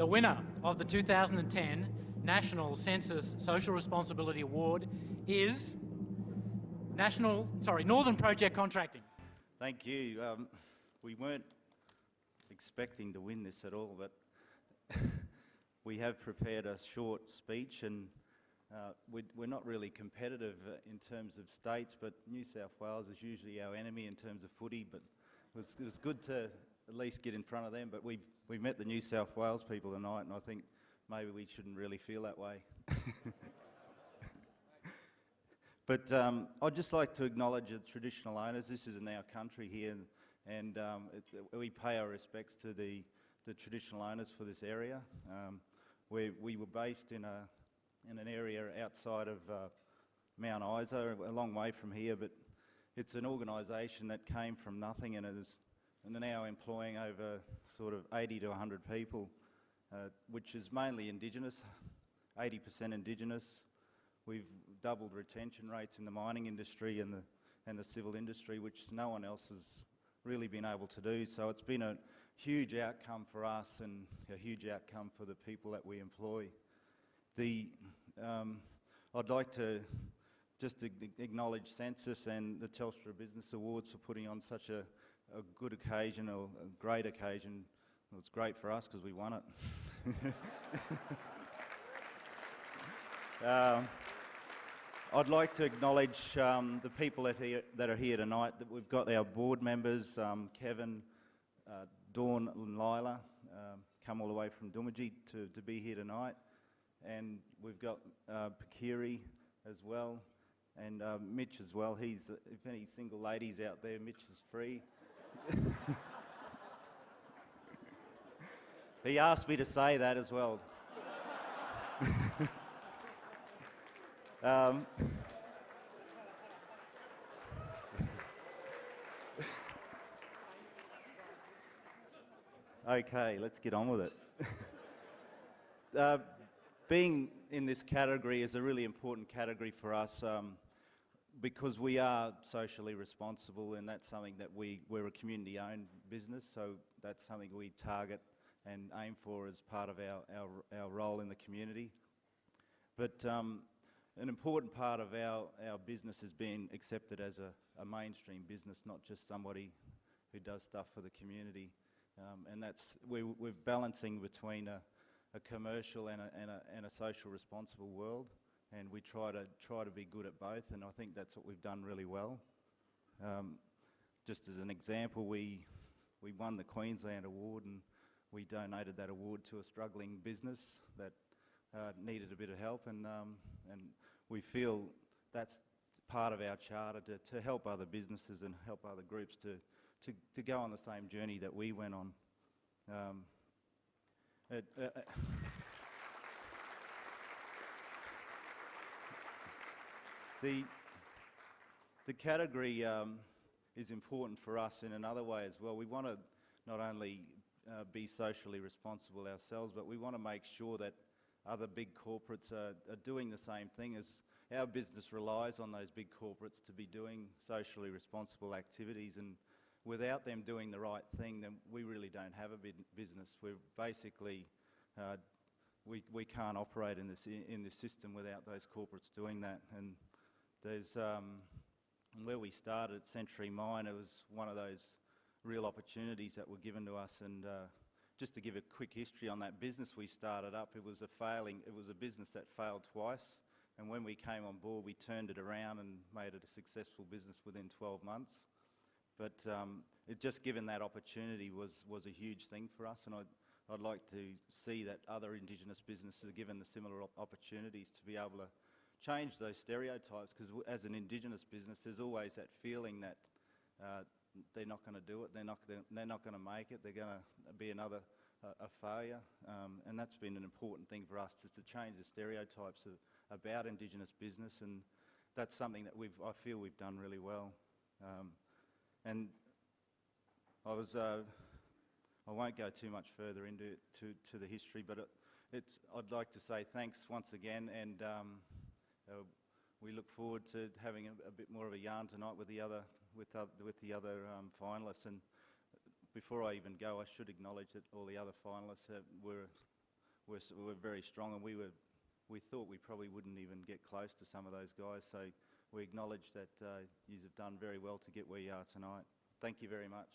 The winner of the 2010 National Sensis Social Responsibility Award is Northern Project Contracting. Thank you. We weren't expecting to win this at all, but we have prepared a short speech, and we're not really competitive in terms of states, but New South Wales is usually our enemy in terms of footy, but it was good to at least get in front of them. But we've met the New South Wales people tonight, and I think maybe we shouldn't really feel that way. But I'd just like to acknowledge the traditional owners. This is in our country here, and we pay our respects to the traditional owners for this area. We were based in an area outside of Mount Isa, a long way from here, but it's an organisation that came from nothing, and they're now employing over sort of 80 to 100 people, which is mainly Indigenous, 80% Indigenous. We've doubled retention rates in the mining industry and the civil industry, which no one else has really been able to do. So it's been a huge outcome for us and a huge outcome for the people that we employ. I'd like to just acknowledge Sensis and the Telstra Business Awards for putting on such a good occasion, or a great occasion. Well, it's great for us because we won it. I'd like to acknowledge the people that are here tonight. That we've got our board members, Kevin, Dawn and Lila, come all the way from Doomadgee to be here tonight. And we've got Pakiri as well, and Mitch as well. If any single ladies out there, Mitch is free. He asked me to say that as well. Okay, let's get on with it. Being in this category is a really important category for us because we are socially responsible, and that's something that we're a community-owned business, so that's something we target and aim for as part of our role in the community. But an important part of our business is being accepted as a mainstream business, not just somebody who does stuff for the community. And we're balancing between a commercial and a social responsible world, and we try to be good at both, and I think that's what we've done really well. Just as an example, we won the Queensland Award, and we donated that award to a struggling business that needed a bit of help, and we feel that's part of our charter to help other businesses and help other groups to go on the same journey that we went on. The category is important for us in another way as well. We want to not only be socially responsible ourselves, but we want to make sure that other big corporates are doing the same thing, as our business relies on those big corporates to be doing socially responsible activities, and without them doing the right thing, then we really don't have a business. We're basically, we can't operate in this system without those corporates doing that. And there's, where we started, Century Mine, it was one of those real opportunities that were given to us. And just to give a quick history on that business we started up, it was a business that failed twice. And when we came on board, we turned it around and made it a successful business within 12 months. But it just given that opportunity was a huge thing for us, and I'd like to see that other Indigenous businesses are given the similar opportunities to be able to change those stereotypes, because as an Indigenous business, there's always that feeling that they're not going to do it, they're not going to make it, they're going to be another failure, and that's been an important thing for us, just to change the stereotypes about Indigenous business, and that's something that I feel we've done really well. And I won't go too much further into the history, but I'd like to say thanks once again, and we look forward to having a bit more of a yarn tonight with the other finalists. And before I even go, I should acknowledge that all the other finalists were were very strong, and we thought we probably wouldn't even get close to some of those guys. So we acknowledge that you have done very well to get where you are tonight. Thank you very much.